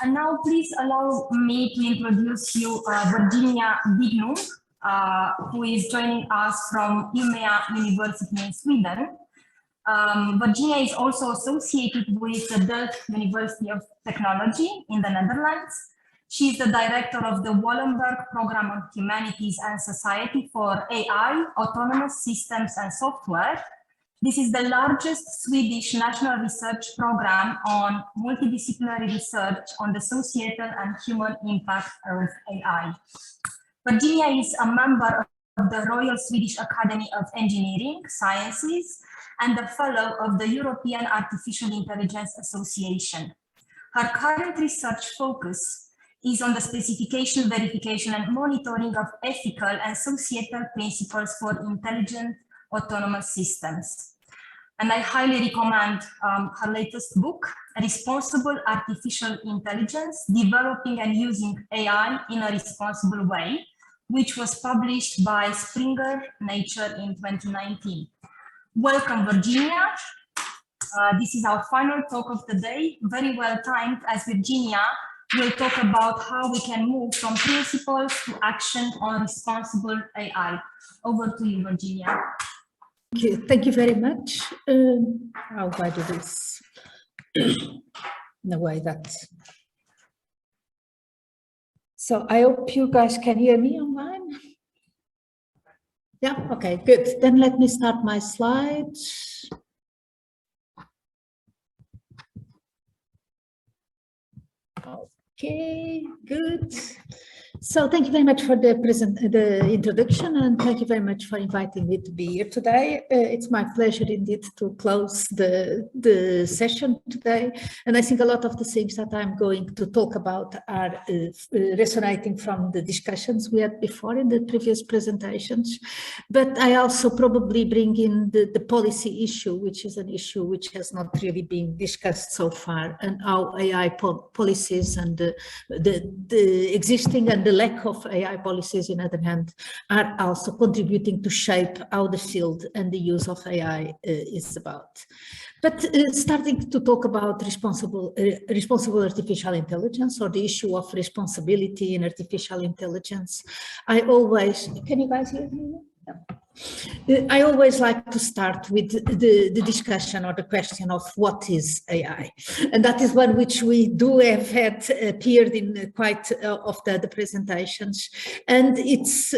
And now please allow me to introduce you Virginia Dignum, who is joining us from Umeå University in Sweden. Virginia is also associated with the Delft University of Technology in the Netherlands. She is the director of the Wallenberg Program on Humanities and Society for AI, Autonomous Systems and Software. This is the largest Swedish national research program on multidisciplinary research on the societal and human impact of AI. Virginia is a member of the Royal Swedish Academy of Engineering, Sciences, and a fellow of the European Artificial Intelligence Association. Her current research focus is on the specification, verification, and monitoring of ethical and societal principles for intelligent autonomous systems. And I highly recommend her latest book, Responsible Artificial Intelligence, Developing and Using AI in a Responsible Way, which was published by Springer Nature in 2019. Welcome, Virginia. This is our final talk of the day, very well timed, as Virginia will talk about how we can move from principles to action on responsible AI. Over to you, Virginia. Thank you very much. How do I do this? In a way that... So I hope you guys can hear me online. Yeah, okay, good. Then let me start my slides. Okay, good. So thank you very much for the introduction, and thank you very much for inviting me to be here today. It's my pleasure indeed to close the session today. And I think a lot of the things that I'm going to talk about are resonating from the discussions we had before in the previous presentations. But I also probably bring in the policy issue, which is an issue which has not really been discussed so far, and how AI policies and the existing and the lack of AI policies, on the other hand, are also contributing to shape how the field and the use of AI is about. But starting to talk about responsible artificial intelligence, or the issue of responsibility in artificial intelligence, I always, can you guys hear me? Yeah. I always like to start with the discussion or the question of what is AI, and that is one which we do have had appeared in quite of the presentations, and it's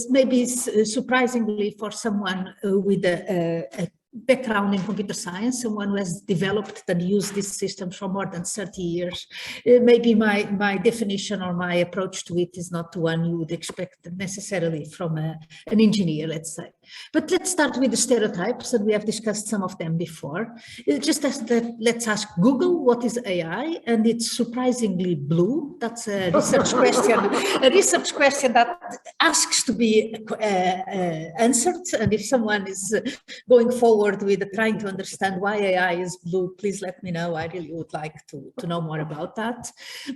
maybe surprisingly for someone with a background in computer science, someone who has developed and used this system for more than 30 years. Maybe my definition or my approach to it is not one you would expect necessarily from an engineer, let's say. But let's start with the stereotypes, and we have discussed some of them before. Just as that, let's ask Google, what is AI? And it's surprisingly blue. That's a research question that asks to be answered. And if someone is going forward with trying to understand why AI is blue, please let me know. I really would like to know more about that.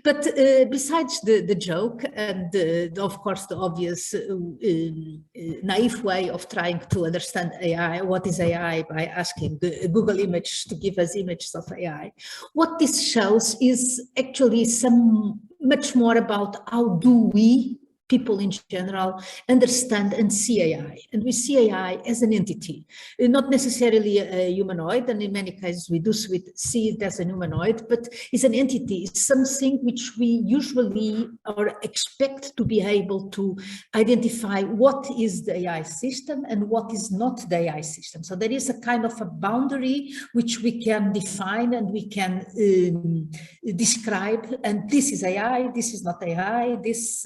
But besides the joke and of course the obvious naive way of trying to understand AI, what is AI, by asking the Google image to give us images of AI, what this shows is actually much more about how do we, people in general, understand and see AI. And we see AI as an entity, not necessarily a humanoid, and in many cases we do see it as a humanoid, but it's an entity, it's something which we usually or expect to be able to identify what is the AI system and what is not the AI system. So there is a kind of a boundary which we can define and we can describe, and this is AI, this is not AI, this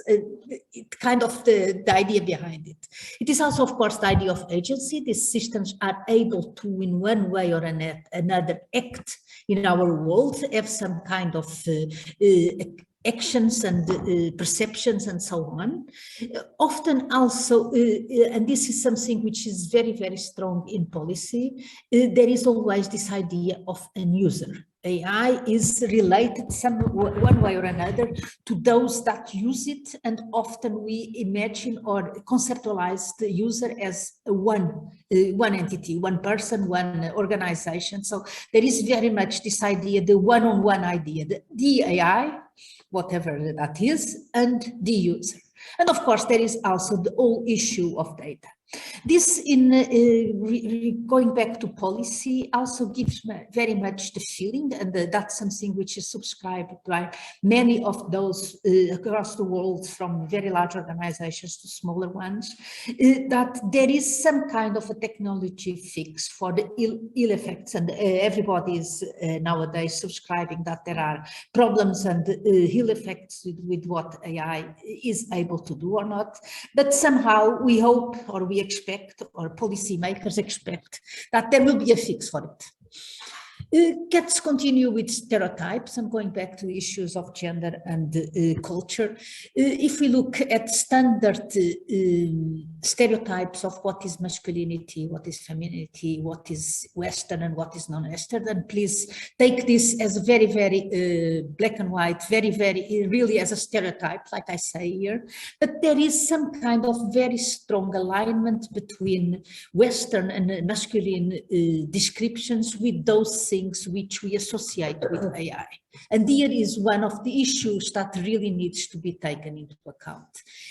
kind of the idea behind it. It is also, of course, the idea of agency. These systems are able to, in one way or another, act in our world, have some kind of actions and perceptions and so on. Often also, and this is something which is very, very strong in policy, there is always this idea of an user. AI is related one way or another to those that use it, and often we imagine or conceptualize the user as one entity, one person, one organization. So there is very much this idea, the one-on-one idea, the AI, whatever that is, and the user. And of course, there is also the whole issue of data. This, going back to policy, also gives me very much the feeling, and that's something which is subscribed by many of those across the world, from very large organizations to smaller ones, that there is some kind of a technology fix for the ill effects, and everybody is nowadays subscribing that there are problems and ill effects with what AI is able to do or not. But somehow we hope, or we expect, or policymakers expect, that there will be a fix for it. Let's continue with stereotypes. I'm going back to issues of gender and culture. If we look at standard stereotypes of what is masculinity, what is femininity, what is Western and what is non-Western, then please take this as very, very black and white, very, very, really as a stereotype, like I say here. But there is some kind of very strong alignment between Western and masculine descriptions with those things which we associate with AI. And here is one of the issues that really needs to be taken into account.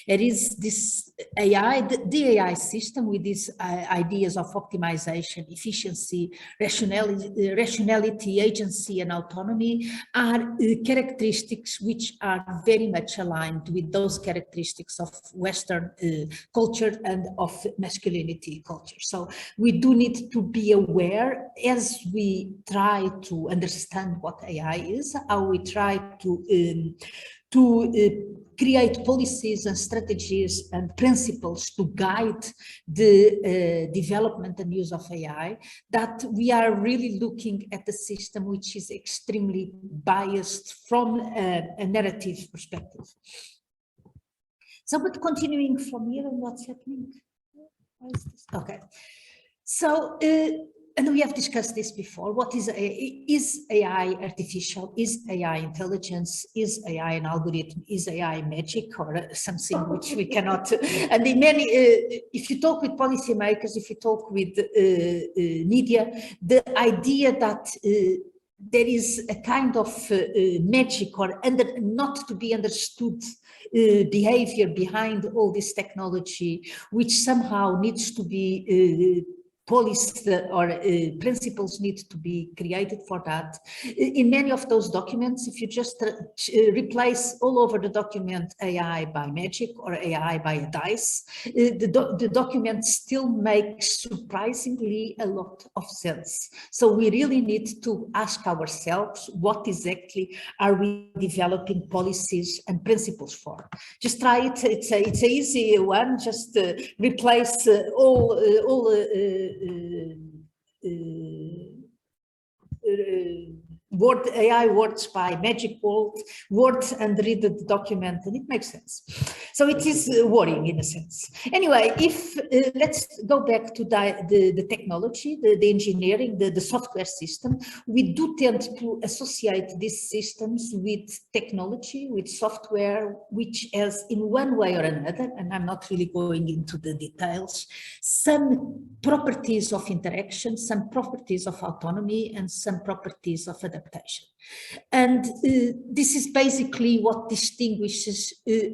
It is this AI, the AI system with these ideas of optimization, efficiency, rationality, agency, and autonomy are characteristics which are very much aligned with those characteristics of Western culture and of masculinity culture. So we do need to be aware, as we try to understand what AI is, how we try to create policies and strategies and principles to guide the development and use of AI, that we are really looking at a system which is extremely biased from a narrative perspective. So, but continuing from here on what's happening. Why is this? Okay. So, and we have discussed this before. What is AI artificial? Is AI intelligence? Is AI an algorithm? Is AI magic, or something which we cannot? And in many, if you talk with policymakers, if you talk with media, the idea that there is a kind of magic or not to be understood behavior behind all this technology, which somehow needs to be policed, or principles need to be created for that. In many of those documents, if you just replace all over the document AI by magic or AI by a dice, the document still makes surprisingly a lot of sense. So we really need to ask ourselves, what exactly are we developing policies and principles for? Just try it. It's an easy one. Just replace all AI words by magic words and read the document, and it makes sense. So it is worrying in a sense. Anyway, if let's go back to the technology, the engineering, the software system. We do tend to associate these systems with technology, with software, which has in one way or another, and I'm not really going into the details, some properties of interaction, some properties of autonomy, and some properties of adaptation. And this is basically what distinguishes a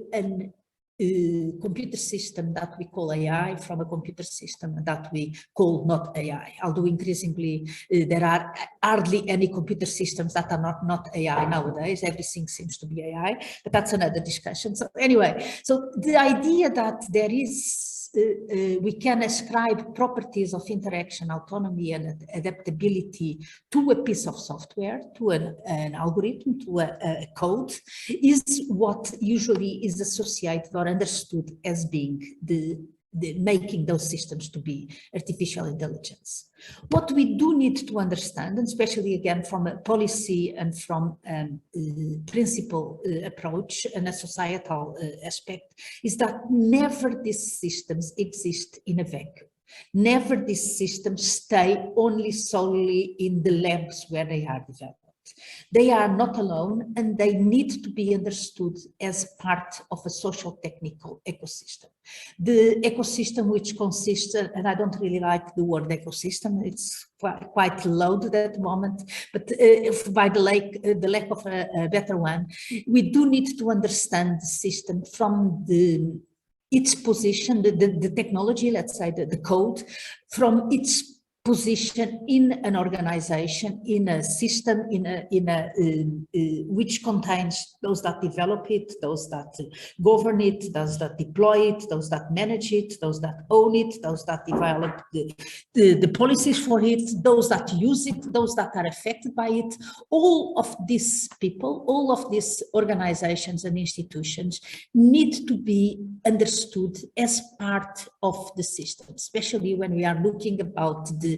computer system that we call AI from a computer system that we call not AI. Although increasingly there are hardly any computer systems that are not AI nowadays. Everything seems to be AI, but that's another discussion. So anyway, so the idea that there is we can ascribe properties of interaction, autonomy, and adaptability to a piece of software, to an algorithm, to a code, is what usually is associated or understood as being the making those systems to be artificial intelligence. What we do need to understand, and especially again from a policy and from a principle approach and a societal aspect, is that never these systems exist in a vacuum. Never these systems stay only solely in the labs where they are developed. They are not alone, and they need to be understood as part of a social technical ecosystem. The ecosystem which consists, and I don't really like the word ecosystem, it's quite loaded at the moment, but by the lack of a better one, we do need to understand the system from its position, the technology, let's say the code, from its position in an organization, in a system, which contains those that develop it, those that govern it, those that deploy it, those that manage it, those that own it, those that develop the policies for it, those that use it, those that are affected by it. All of these people, all of these organizations and institutions need to be understood as part of the system, especially when we are looking about the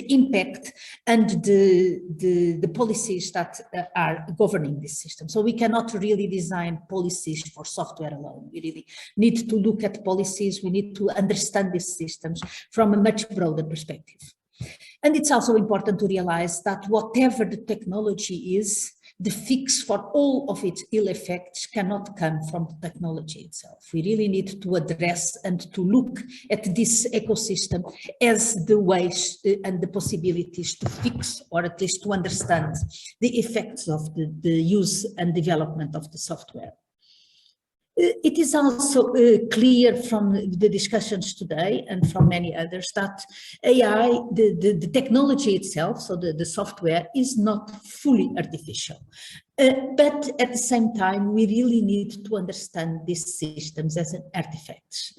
impact and the policies that are governing this system. So we cannot really design policies for software alone. We really need to look at policies. We need to understand these systems from a much broader perspective. And it's also important to realize that whatever the technology is, the fix for all of its ill effects cannot come from the technology itself. We really need to address and to look at this ecosystem as the ways and the possibilities to fix, or at least to understand, the effects of the use and development of the software. It is also clear from the discussions today and from many others that AI, the technology itself, so the software, is not fully artificial. But at the same time, we really need to understand these systems as artifacts.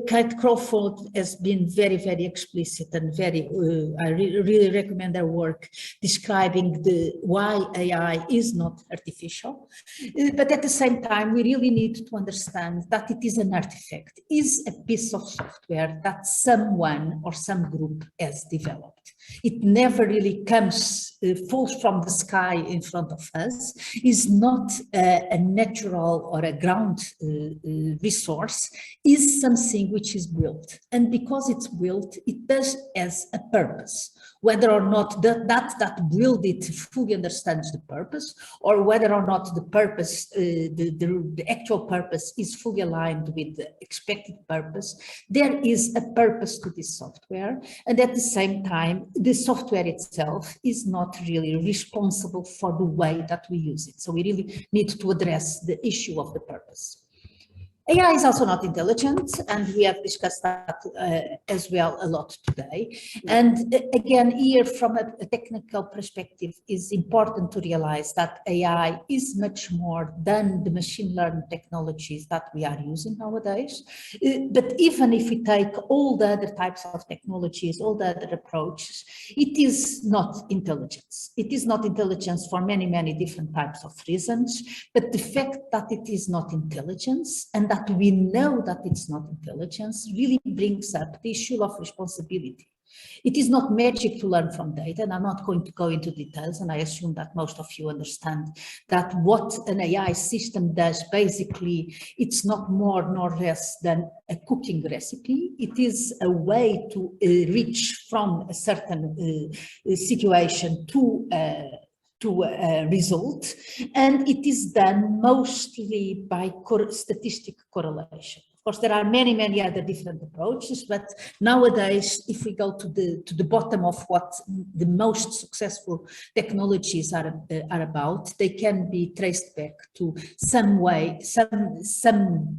Kate Crawford has been very, very explicit and very, I really recommend her work describing why AI is not artificial. But at the same time, we really need to understand that it is an artifact, is a piece of software that someone or some group has developed. It never really falls from the sky in front of us, is not a natural or a ground resource, is something which is built. And because it's built, it does as a purpose. Whether or not that build it fully understands the purpose, or whether or not the purpose, the actual purpose is fully aligned with the expected purpose, there is a purpose to this software. And at the same time, the software itself is not really responsible for the way that we use it. So we really need to address the issue of the purpose. AI is also not intelligent, and we have discussed that as well a lot today. And again, here from a technical perspective, it's important to realize that AI is much more than the machine learning technologies that we are using nowadays. But even if we take all the other types of technologies, all the other approaches, it is not intelligence. It is not intelligence for many, many different types of reasons. But the fact that it is not intelligence, and that we know that it's not intelligence, really brings up the issue of responsibility. It is not magic to learn from data, and I'm not going to go into details, and I assume that most of you understand that what an AI system does, basically, it's not more nor less than a cooking recipe. It is a way to reach from a certain situation to a result, and it is done mostly by statistical correlation. Of course, there are many, many other different approaches, but nowadays, if we go to the bottom of what the most successful technologies are about, they can be traced back to some way, some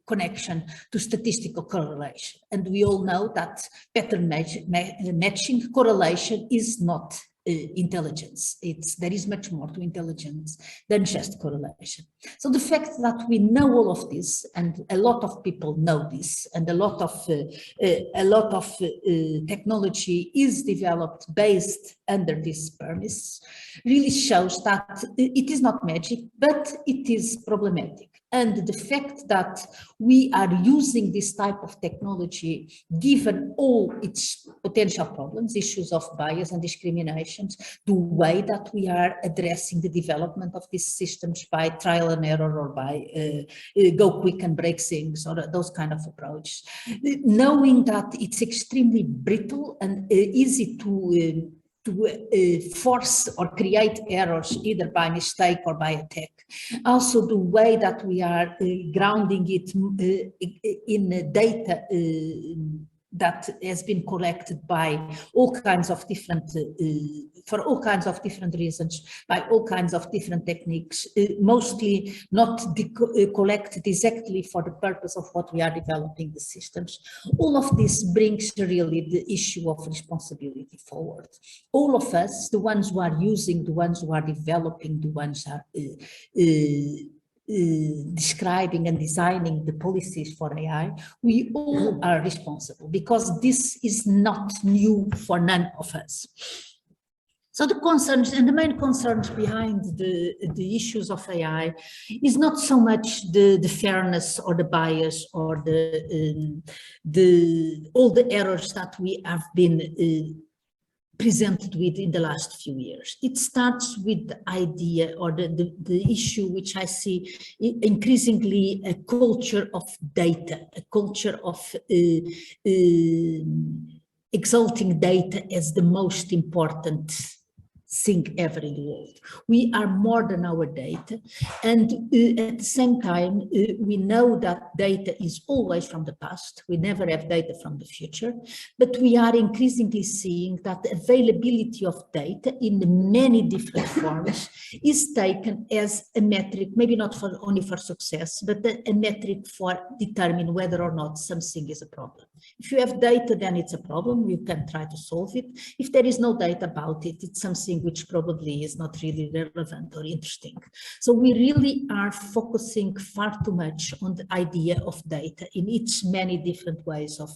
connection to statistical correlation. And we all know that pattern matching correlation is not intelligence. There is much more to intelligence than just correlation. So the fact that we know all of this, and a lot of people know this, and a lot of technology is developed based under this premise, really shows that it is not magic, but it is problematic. And the fact that we are using this type of technology, given all its potential problems, issues of bias and discriminations, the way that we are addressing the development of these systems by trial and error, or by go quick and break things, or those kind of approaches, knowing that it's extremely brittle and easy to force or create errors either by mistake or by attack. Also, the way that we are grounding it in data that has been collected by all kinds of different, for all kinds of different reasons, by all kinds of different techniques, mostly not collected exactly for the purpose of what we are developing the systems. All of this brings really the issue of responsibility forward. All of us, the ones who are using, the ones who are developing, the ones who are describing and designing the policies for AI, we all are responsible because this is not new for none of us. So the concerns and the main concerns behind the issues of AI is not so much the fairness or the bias or all the errors that we have been presented with in the last few years. It starts with the idea or the issue which I see increasingly a culture of data, a culture of exalting data as the most important thing ever in the world. We are more than our data, and at the same time we know that data is always from the past. We never have data from the future, but we are increasingly seeing that the availability of data in many different forms is taken as a metric, maybe not for only for success, but a metric for determine whether or not something is a problem. If you have data, then it's a problem, you can try to solve it. If there is no data about it, it's something which probably is not really relevant or interesting. So we really are focusing far too much on the idea of data in its many different ways of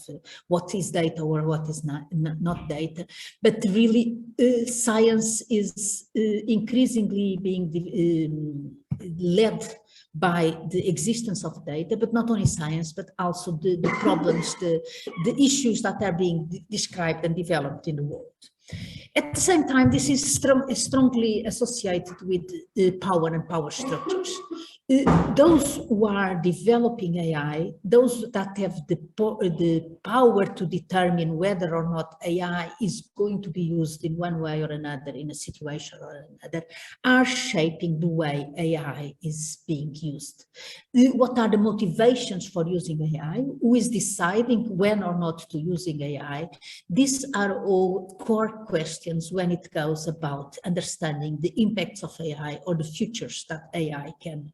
what is data or what is not data. But really science is increasingly being led by the existence of data, but not only science, but also the problems, the issues that are being described and developed in the world. At the same time, this is strongly associated with power and power structures. Those who are developing AI, those that have the power to determine whether or not AI is going to be used in one way or another, in a situation or another, are shaping the way AI is being used. What are the motivations for using AI? Who is deciding when or not to using AI? These are all core questions when it goes about understanding the impacts of AI or the futures that AI can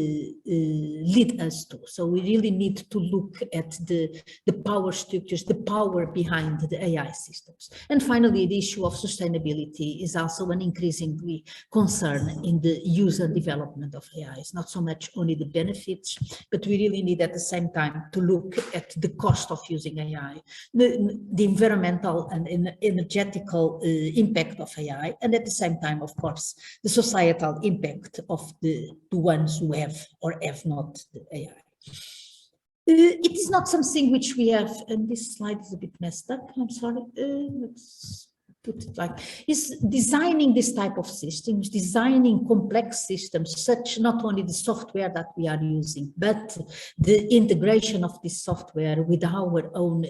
lead us to. So we really need to look at the power structures, the power behind the AI systems. And finally, the issue of sustainability is also an increasingly concern in the use and development of AI. It's not so much only the benefits, but we really need at the same time to look at the cost of using AI, the environmental and energetical impact of AI, and at the same time, of course, the societal impact of the ones who have or have not the AI. It is not something which we have, and this slide is a bit messed up, I'm sorry, let's put it like, is designing this type of systems, designing complex systems, such not only the software that we are using, but the integration of this software with our own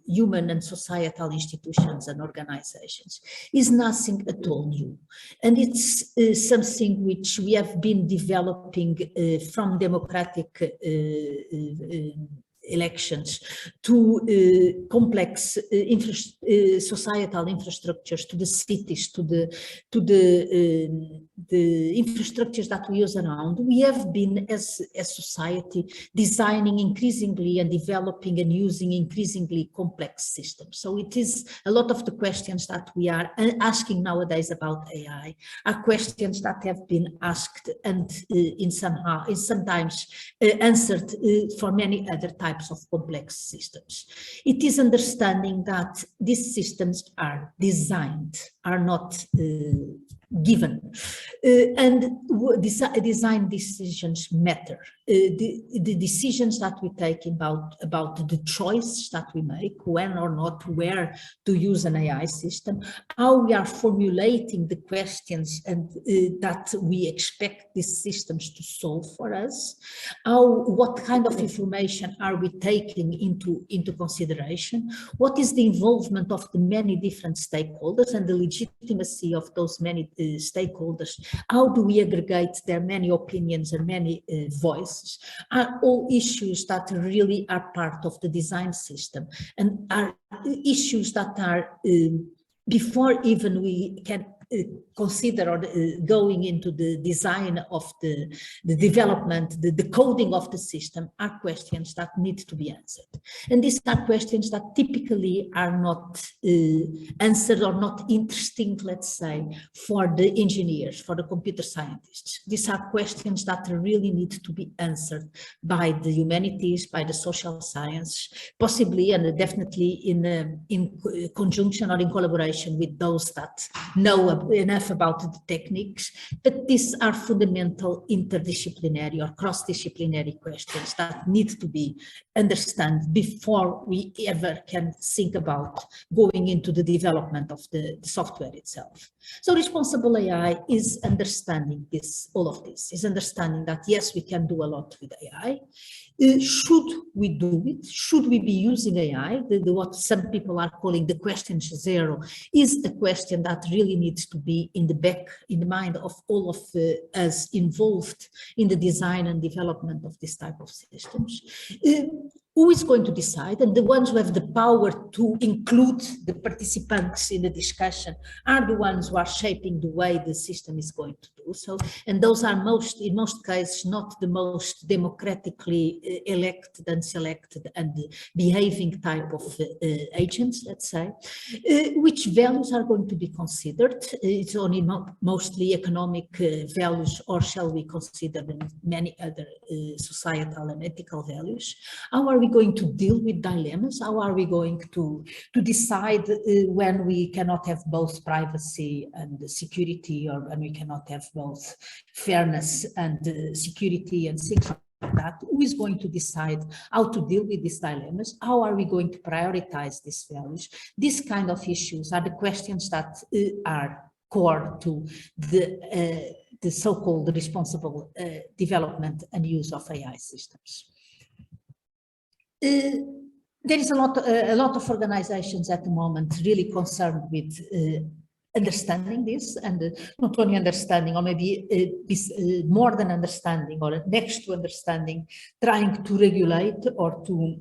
human and societal institutions and organizations is nothing at all new. And it's something which we have been developing from democratic elections to complex societal infrastructures, to the cities, to the infrastructures that we use around. We have been, as a society, designing increasingly and developing and using increasingly complex systems. So it is a lot of the questions that we are asking nowadays about AI are questions that have been asked and sometimes answered for many other types of complex systems. It is understanding that these systems are designed, are not given. Design decisions matter. The decisions that we take about the choice that we make, when or not, where to use an AI system, how we are formulating the questions and that we expect these systems to solve for us, what kind of information are we taking into consideration, what is the involvement of the many different stakeholders and the legitimacy of those many stakeholders, how do we aggregate their many opinions and many voices, are all issues that really are part of the design system and are issues that are before even we can consider or going into the design of the development, the coding of the system, are questions that need to be answered. And these are questions that typically are not answered or not interesting, let's say, for the engineers, for the computer scientists. These are questions that really need to be answered by the humanities, by the social science, possibly and definitely in conjunction or in collaboration with those that know enough about the techniques, but these are fundamental interdisciplinary or cross-disciplinary questions that need to be understood before we ever can think about going into the development of the software itself. So responsible AI is understanding all of this, is understanding that yes, we can do a lot with AI. Should we do it? Should we be using AI? What some people are calling the question zero is a question that really needs to be in the mind of all of us involved in the design and development of this type of systems. Who is going to decide? And the ones who have the power to include the participants in the discussion are the ones who are shaping the way the system is going to do so. And those are in most cases, not the most democratically elected and selected and behaving type of agents, let's say. Which values are going to be considered? It's only mostly economic values, or shall we consider many other societal and ethical values? How are we going to deal with dilemmas? How are we going to decide when we cannot have both privacy and security, or when we cannot have both fairness and security and things like that? Who is going to decide how to deal with these dilemmas? How are we going to prioritize these values? These kind of issues are the questions that are core to the so-called responsible development and use of AI systems. There is a lot of organizations at the moment really concerned with understanding this, and not only understanding, or maybe more than understanding, or next to understanding, trying to regulate or to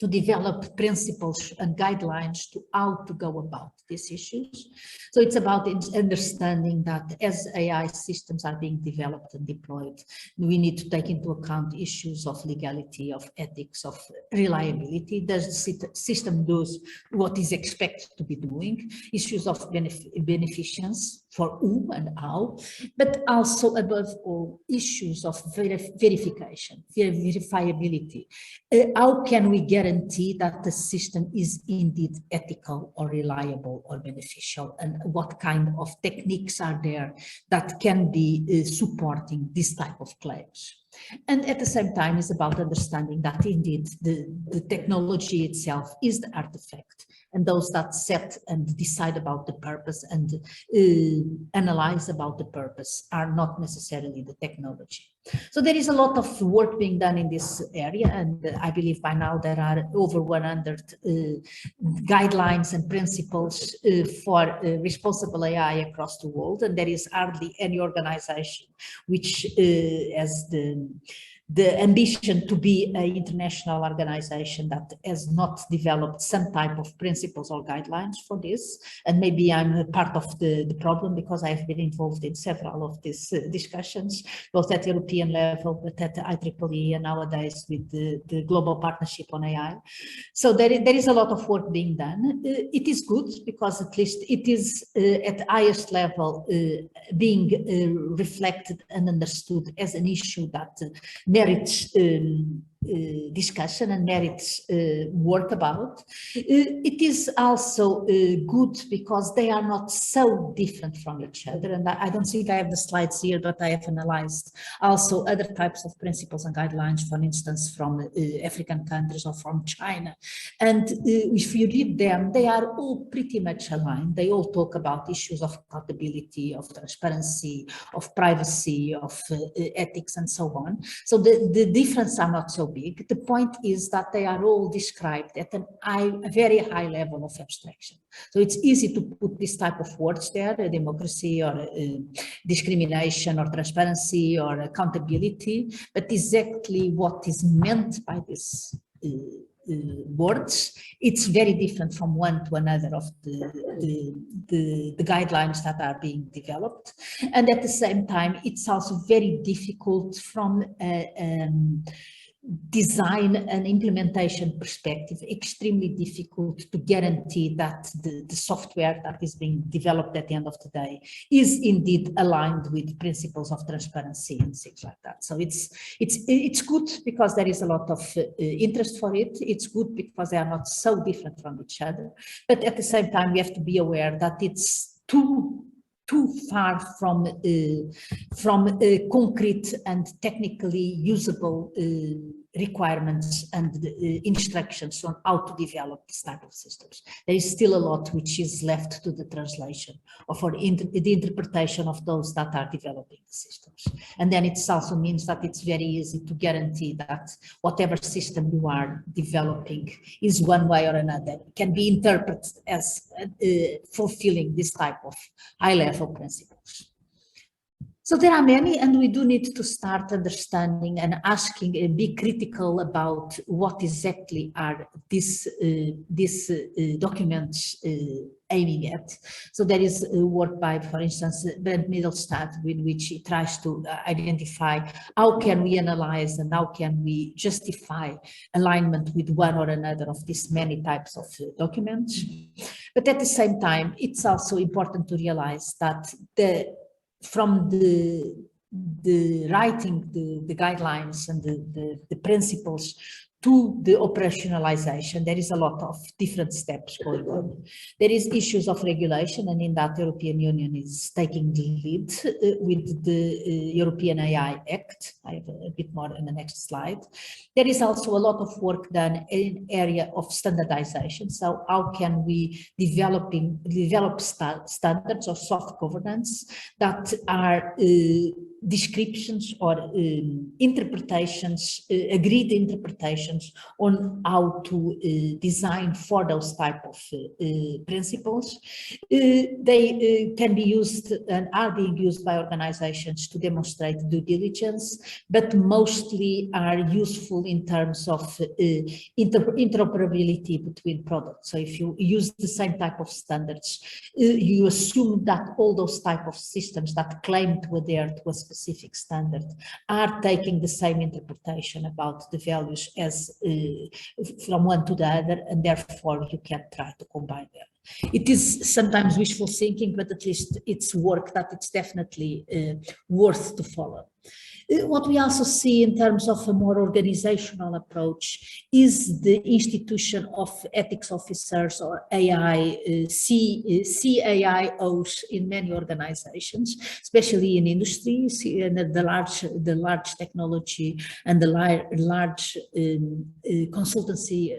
develop principles and guidelines to how to go about these issues. So it's about understanding that as AI systems are being developed and deployed, we need to take into account issues of legality, of ethics, of reliability. Does the system do what is expected to be doing? Issues of beneficence for who and how, but also above all issues of verification, verifiability. How can we guarantee that the system is indeed ethical or reliable or beneficial, and what kind of techniques are there that can be supporting this type of claims? And at the same time, it's about understanding that indeed the technology itself is the artifact, and those that set and decide about the purpose and analyze about the purpose are not necessarily the technology. So there is a lot of work being done in this area, and I believe by now there are over 100 guidelines and principles for responsible AI across the world, and there is hardly any organization which has the ambition to be an international organization that has not developed some type of principles or guidelines for this. And maybe I'm a part of the problem, because I have been involved in several of these discussions, both at European level, but at the IEEE, and nowadays with the Global Partnership on AI. So there is a lot of work being done. It is good, because at least it is at the highest level being reflected and understood as an issue that merits discussion and merits work about. It is also good because they are not so different from each other. And I don't think I have the slides here, but I have analyzed also other types of principles and guidelines, for instance, from African countries or from China. And if you read them, they are all pretty much aligned. They all talk about issues of accountability, of transparency, of privacy, of ethics, and so on. So the differences are not so big. The point is that they are all described at a very high level of abstraction. So it's easy to put this type of words there, democracy or discrimination or transparency or accountability, but exactly what is meant by this words, it's very different from one to another of the guidelines that are being developed. And at the same time, it's also very difficult from design and implementation perspective, extremely difficult to guarantee that the software that is being developed at the end of the day is indeed aligned with principles of transparency and things like that. So it's good because there is a lot of interest for it. It's good because they are not so different from each other. But at the same time, we have to be aware that it's too far from concrete and technically usable requirements and instructions on how to develop this type of systems. There is still a lot which is left to the translation or for the interpretation of those that are developing the systems. And then it also means that it's very easy to guarantee that whatever system you are developing is one way or another, can be interpreted as fulfilling this type of high-level principles. So there are many, and we do need to start understanding and asking and be critical about what exactly are these documents aiming at. So there is work by, for instance, Brent Middlestad, with which he tries to identify how can we analyze and how can we justify alignment with one or another of these many types of documents. But at the same time, it's also important to realize that from the writing, the guidelines and the principles to the operationalization, there is a lot of different steps going on. There is issues of regulation, and in that European Union is taking the lead with the European AI Act. I have a bit more in the next slide. There is also a lot of work done in area of standardization. So how can we develop standards of soft governance that are descriptions or interpretations, agreed interpretations on how to design for those type of principles. They can be used and are being used by organizations to demonstrate due diligence, but mostly are useful in terms of interoperability between products. So if you use the same type of standards, you assume that all those type of systems that claim to adhere to a specific standard are taking the same interpretation about the values as from one to the other, and therefore you can try to combine them. It is sometimes wishful thinking, but at least it's work that it's definitely worth to follow. What we also see in terms of a more organizational approach is the institution of ethics officers or CAIOs in many organizations, especially in industry, and the large technology and the large consultancy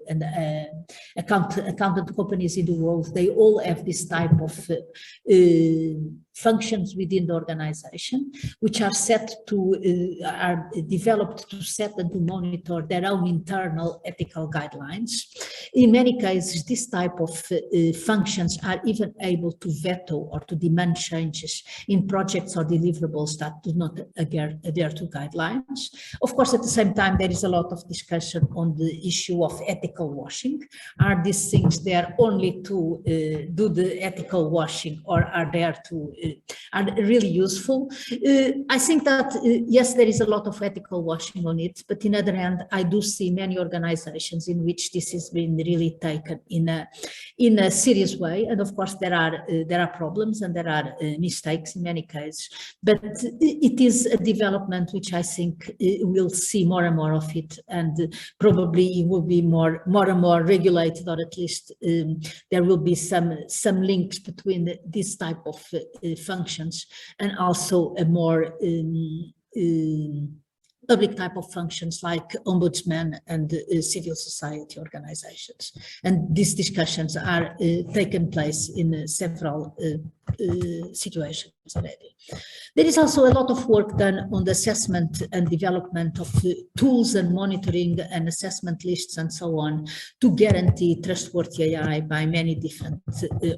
and accountant companies in the world. They all have this type of functions within the organization, which are are developed to set and to monitor their own internal ethical guidelines. In many cases, this type of functions are even able to veto or to demand changes in projects or deliverables that do not adhere to guidelines. Of course, at the same time, there is a lot of discussion on the issue of ethical washing. Are these things there only to do the ethical washing, or are there to are really useful? I think that yes, there is a lot of ethical washing on it, but in other hand, I do see many organizations in which this has been really taken in a serious way. And of course, there are problems and there are mistakes in many cases, but it is a development which I think we'll see more and more of it, and probably it will be more and more regulated, or at least there will be some links between this type of functions and also a more public type of functions like ombudsman and civil society organizations. And these discussions are taken place in several situations already. There is also a lot of work done on the assessment and development of tools and monitoring and assessment lists and so on to guarantee trustworthy AI by many different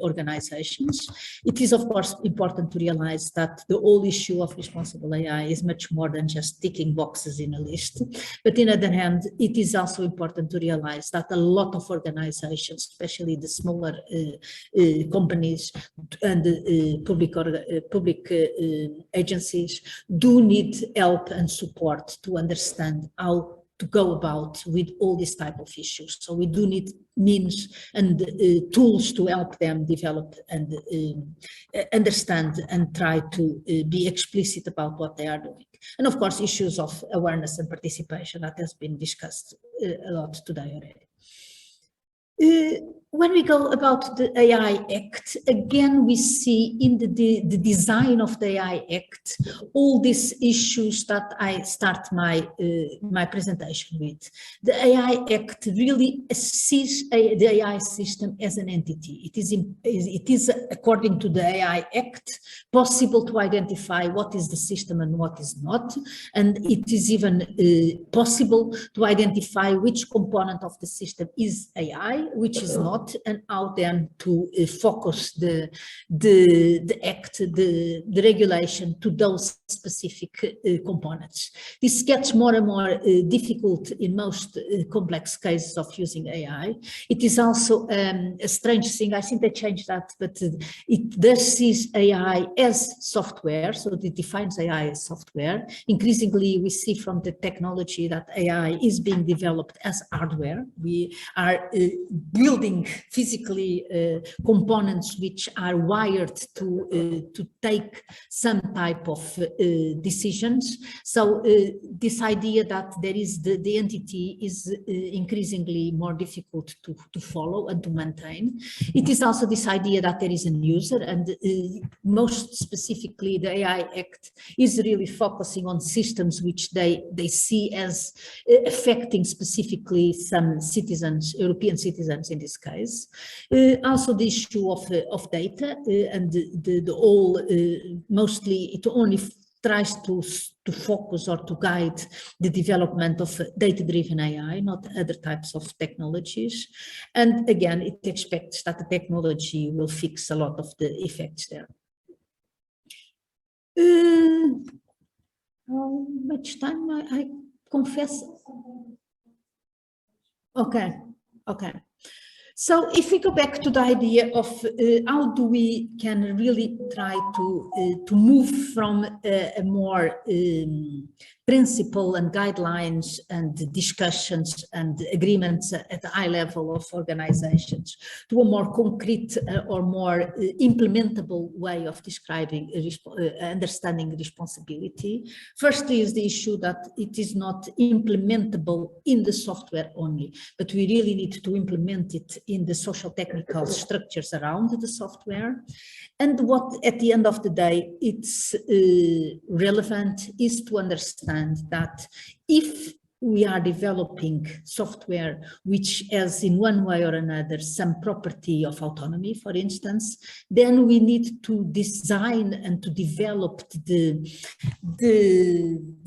organizations. It is, of course, important to realize that the whole issue of responsible AI is much more than just ticking boxes in a list. But on the other hand, it is also important to realize that a lot of organizations, especially the smaller companies and public agencies, do need help and support to understand how to go about with all these type of issues. So we do need means and tools to help them develop and understand and try to be explicit about what they are doing. And of course, issues of awareness and participation that has been discussed a lot today already. When we go about the AI Act, again, we see in the design of the AI Act all these issues that I start my presentation with. The AI Act really sees the AI system as an entity. It is, according to the AI Act, possible to identify what is the system and what is not. And it is even possible to identify which component of the system is AI, which is not, and how then to focus the act, the regulation to those specific components. This gets more and more difficult in most complex cases of using AI. It is also a strange thing, I think they changed that, but it does see AI as software, so it defines AI as software. Increasingly, we see from the technology that AI is being developed as hardware. We are building physically components which are wired to take some type of decisions. So this idea that there is the entity is increasingly more difficult to follow and to maintain. It is also this idea that there is a user, and most specifically the AI Act is really focusing on systems which they see as affecting specifically some citizens, European citizens in this case. Also the issue of data and the whole, mostly it only tries to focus or to guide the development of data-driven AI, not other types of technologies. And again, it expects that the technology will fix a lot of the effects there. How much time? I confess. Okay. So if we go back to the idea of how do we can really try to move from a more principle and guidelines and discussions and agreements at the high level of organizations to a more concrete or more implementable way of describing understanding responsibility. Firstly is the issue that it is not implementable in the software only, but we really need to implement it in the social technical structures around the software. And what at the end of the day it's relevant is to understand that if we are developing software which has in one way or another some property of autonomy, for instance, then we need to design and to develop the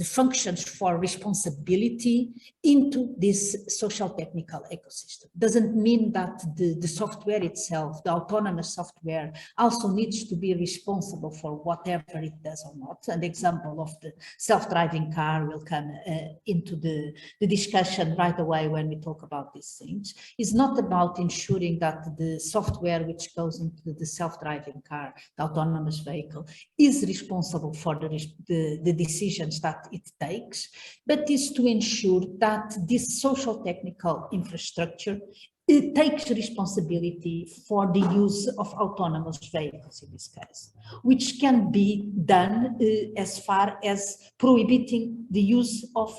functions for responsibility into this social technical ecosystem. Doesn't mean that the software itself, the autonomous software, also needs to be responsible for whatever it does or not. An example of the self-driving car will come into the the discussion right away when we talk about these things, is not about ensuring that the software which goes into the self-driving car, the autonomous vehicle, is responsible for the decisions that it takes, but is to ensure that this social technical infrastructure, it takes responsibility for the use of autonomous vehicles in this case, which can be done as far as prohibiting the use of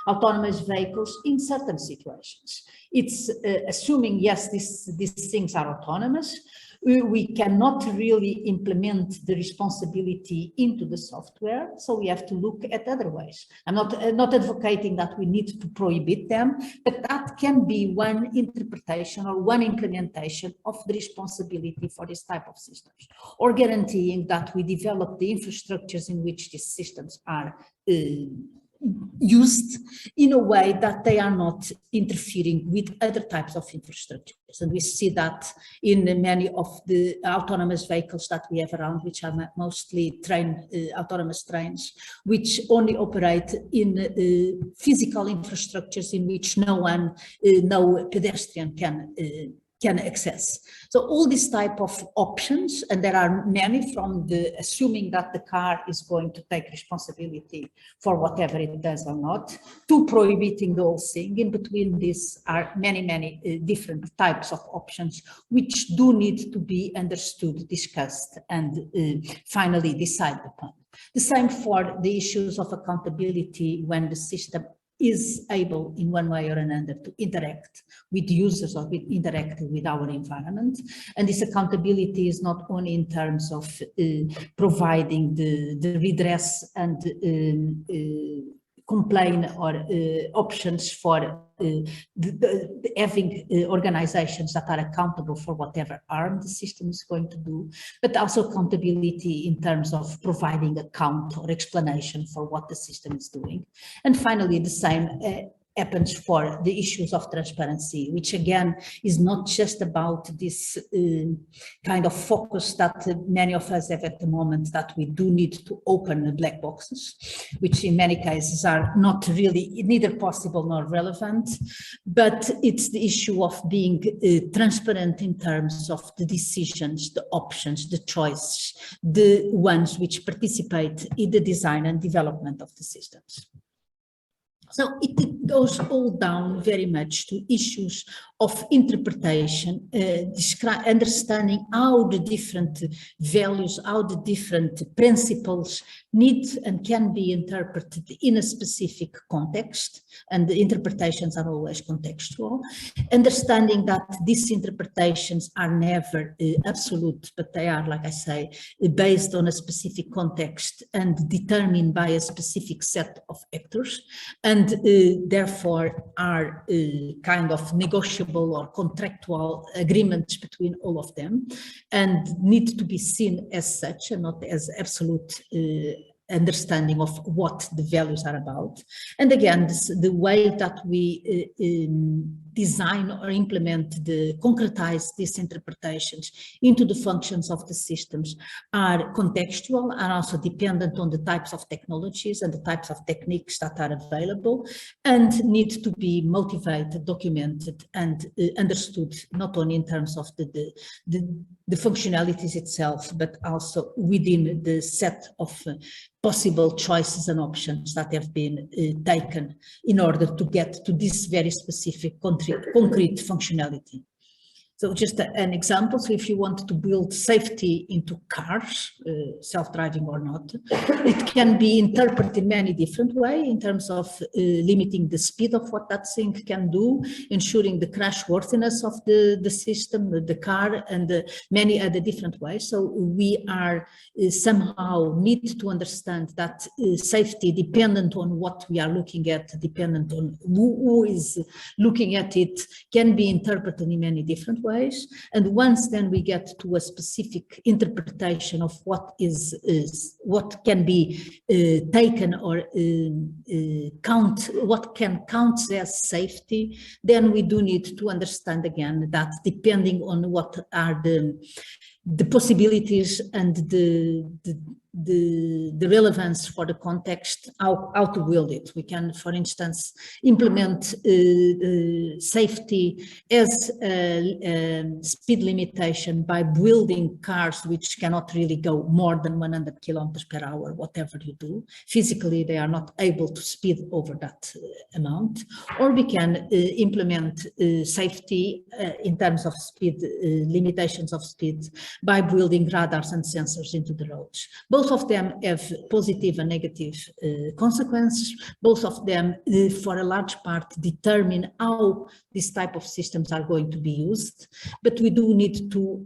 autonomous vehicles in certain situations. It's assuming, yes, these things are autonomous. We cannot really implement the responsibility into the software, so we have to look at other ways. I'm not advocating that we need to prohibit them, but that can be one interpretation or one implementation of the responsibility for this type of systems, or guaranteeing that we develop the infrastructures in which these systems are used in a way that they are not interfering with other types of infrastructures. And we see that in many of the autonomous vehicles that we have around, which are mostly autonomous trains, which only operate in physical infrastructures in which no pedestrian can access. So all these type of options, and there are many, from the assuming that the car is going to take responsibility for whatever it does or not, to prohibiting the whole thing. In between these are many different types of options, which do need to be understood, discussed, and finally decided upon. The same for the issues of accountability when the system is able in one way or another to interact with users or interact with our environment. And this accountability is not only in terms of providing the redress and complaint or options for having organizations that are accountable for whatever harm the system is going to do, but also accountability in terms of providing account or explanation for what the system is doing. And finally, the same happens for the issues of transparency, which again is not just about this kind of focus that many of us have at the moment, that we do need to open black boxes, which in many cases are not really neither possible nor relevant, but it's the issue of being transparent in terms of the decisions, the options, the choices, the ones which participate in the design and development of the systems. So it goes all down very much to issues of interpretation, understanding how the different values, how the different principles need and can be interpreted in a specific context, and the interpretations are always contextual. Understanding that these interpretations are never absolute, but they are, like I say, based on a specific context and determined by a specific set of actors, and therefore are kind of negotiable or contractual agreements between all of them, and need to be seen as such and not as absolute understanding of what the values are about. And again, the way that we design or implement, concretize these interpretations into the functions of the systems are contextual and also dependent on the types of technologies and the types of techniques that are available, and need to be motivated, documented, and understood, not only in terms of the functionalities itself, but also within the set of possible choices and options that have been taken in order to get to this very specific concrete functionality. So just an example, so if you want to build safety into cars, self-driving or not, it can be interpreted in many different ways in terms of limiting the speed of what that thing can do, ensuring the crash worthiness of the system, the car, and many other different ways. So we are somehow need to understand that safety, dependent on what we are looking at, dependent on who is looking at it, can be interpreted in many different ways. And once then we get to a specific interpretation of what what can be taken or what can count as safety, then we do need to understand again that depending on what are the possibilities and the relevance for the context, how to build it. We can, for instance, implement safety as a speed limitation by building cars which cannot really go more than 100 kilometers per hour, whatever you do. Physically, they are not able to speed over that amount. Or we can implement safety in terms of speed, limitations of speed, by building radars and sensors into the roads. Both of them have positive and negative consequences. Both of them, for a large part, determine how these type of systems are going to be used. But we do need to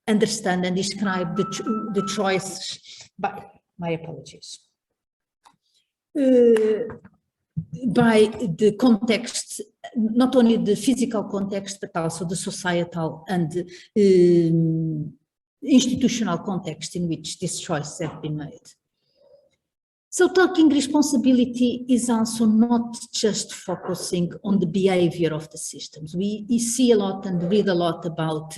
understand and describe the choice by, my apologies, by the context, not only the physical context, but also the societal and institutional context in which these choices have been made. So talking responsibility is also not just focusing on the behavior of the systems. We see a lot and read a lot about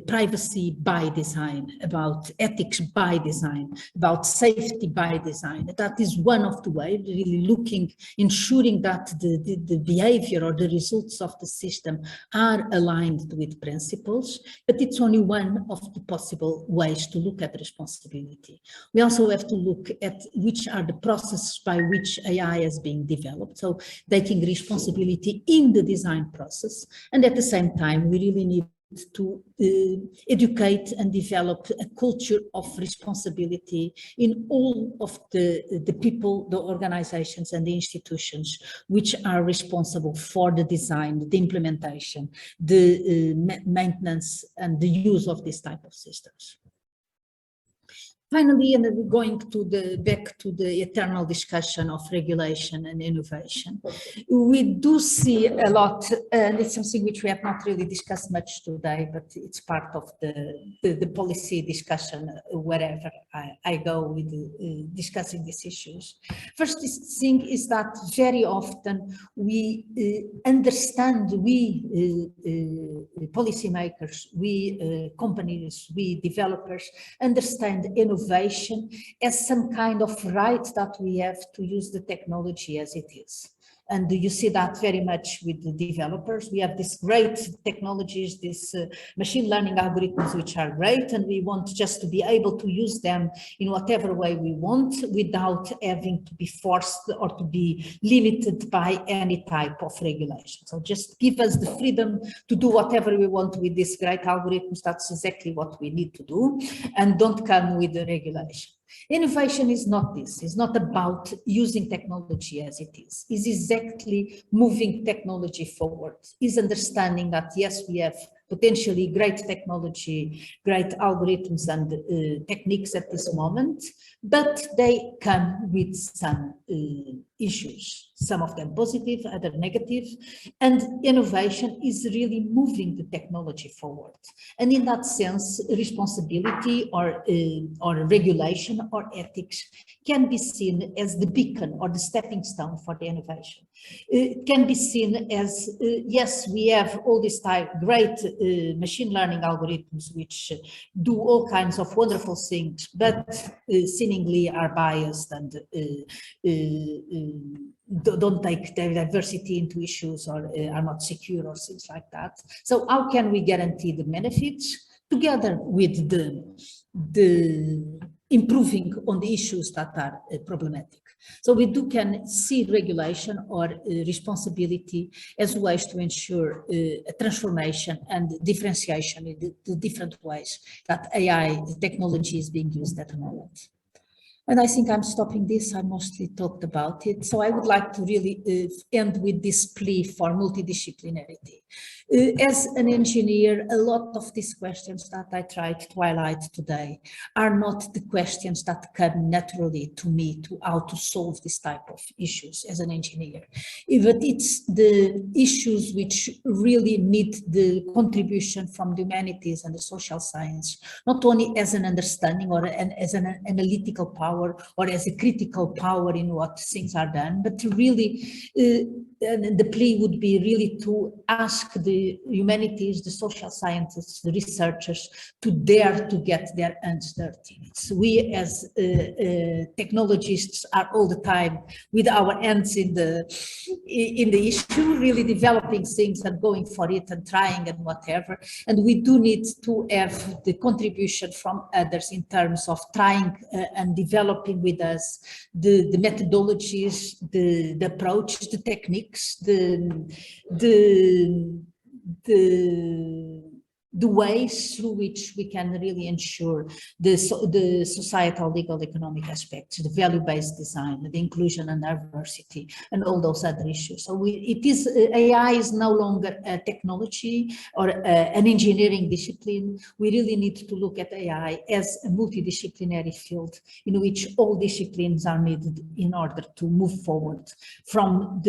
privacy by design, about ethics by design, about safety by design. That is one of the ways, really looking, ensuring that the behavior or the results of the system are aligned with principles, but it's only one of the possible ways to look at responsibility. We also have to look at which are the processes by which AI is being developed, so taking responsibility in the design process, and at the same time, we really need to educate and develop a culture of responsibility in all of the people, the organizations and the institutions which are responsible for the design, the implementation, the maintenance and the use of this type of systems. Finally, and we're going to back to the eternal discussion of regulation and innovation. We do see a lot, and it's something which we have not really discussed much today, but it's part of the policy discussion wherever I go with discussing these issues. First thing is that very often we understand, we policymakers, we companies, we developers understand innovation as some kind of right that we have to use the technology as it is. And you see that very much with the developers. We have these great technologies, these machine learning algorithms, which are great, and we want just to be able to use them in whatever way we want without having to be forced or to be limited by any type of regulation. So just give us the freedom to do whatever we want with these great algorithms. That's exactly what we need to do, and don't come with the regulation. Innovation is not this, it's not about using technology as it is. It's exactly moving technology forward. It's understanding that yes, we have potentially great technology, great algorithms and techniques at this moment, but they come with some issues, some of them positive, other negative, and innovation is really moving the technology forward. And in that sense, responsibility or regulation or ethics can be seen as the beacon or the stepping stone for the innovation. It can be seen as, yes, we have all these great machine learning algorithms which do all kinds of wonderful things, but seemingly are biased and don't take their diversity into issues or are not secure or things like that. So how can we guarantee the benefits together with the improving on the issues that are problematic? So we can see regulation or responsibility as ways to ensure a transformation and differentiation in the different ways that AI technology is being used at the moment. And I think I'm stopping this, I mostly talked about it. So I would like to really end with this plea for multidisciplinarity. As an engineer, a lot of these questions that I tried to highlight today are not the questions that come naturally to me to how to solve this type of issues as an engineer. But it's the issues which really need the contribution from the humanities and the social science, not only as an understanding or as an analytical power or as a critical power in what things are done, but to really and the plea would be really to ask the humanities, the social scientists, the researchers to dare to get their hands dirty. So we as technologists are all the time with our hands in the issue, really developing things and going for it and trying and whatever. And we do need to have the contribution from others in terms of trying and developing with us the methodologies, the approach, the techniques, the ways through which we can really ensure the societal, legal, economic aspects, the value-based design, the inclusion and diversity, and all those other issues. So AI is no longer a technology or an engineering discipline. We really need to look at AI as a multidisciplinary field in which all disciplines are needed in order to move forward from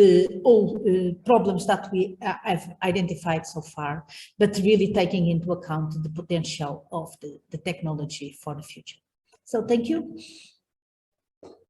all problems that we have identified so far, but really taking into account the potential of the technology for the future. So thank you.